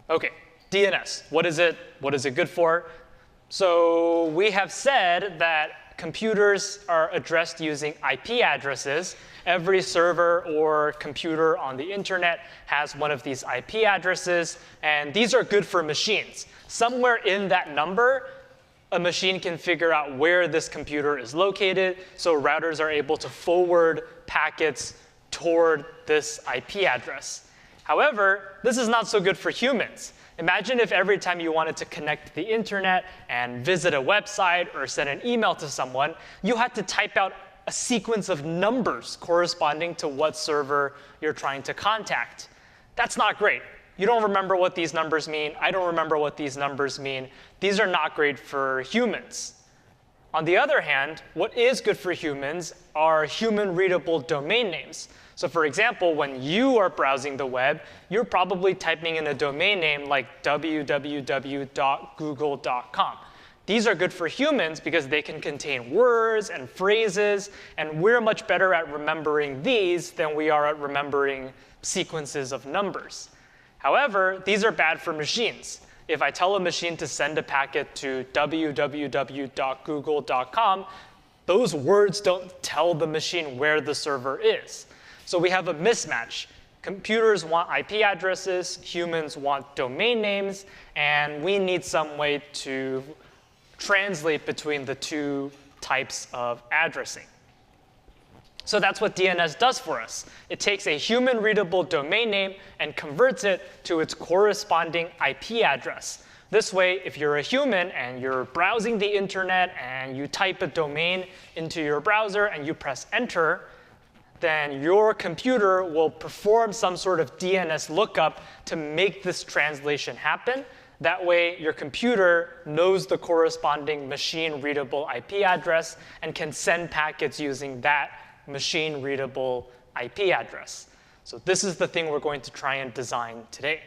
OK, DNS. What is it? What is it good for? So we have said that computers are addressed using IP addresses. Every server or computer on the internet has one of these IP addresses. And these are good for machines. Somewhere in that number, a machine can figure out where this computer is located. So routers are able to forward packets toward this IP address. However, this is not so good for humans. Imagine if every time you wanted to connect to the internet and visit a website or send an email to someone, you had to type out a sequence of numbers corresponding to what server you're trying to contact. That's not great. You don't remember what these numbers mean. I don't remember what these numbers mean. These are not great for humans. On the other hand, what is good for humans are human-readable domain names. So for example, when you are browsing the web, you're probably typing in a domain name like www.google.com. These are good for humans because they can contain words and phrases, and we're much better at remembering these than we are at remembering sequences of numbers. However, these are bad for machines. If I tell a machine to send a packet to www.google.com, those words don't tell the machine where the server is. So we have a mismatch. Computers want IP addresses, humans want domain names, and we need some way to translate between the two types of addressing. So that's what DNS does for us. It takes a human-readable domain name and converts it to its corresponding IP address. This way, if you're a human and you're browsing the internet and you type a domain into your browser and you press enter, then your computer will perform some sort of DNS lookup to make this translation happen. That way, your computer knows the corresponding machine-readable IP address and can send packets using that machine-readable IP address. So this is the thing we're going to try and design today.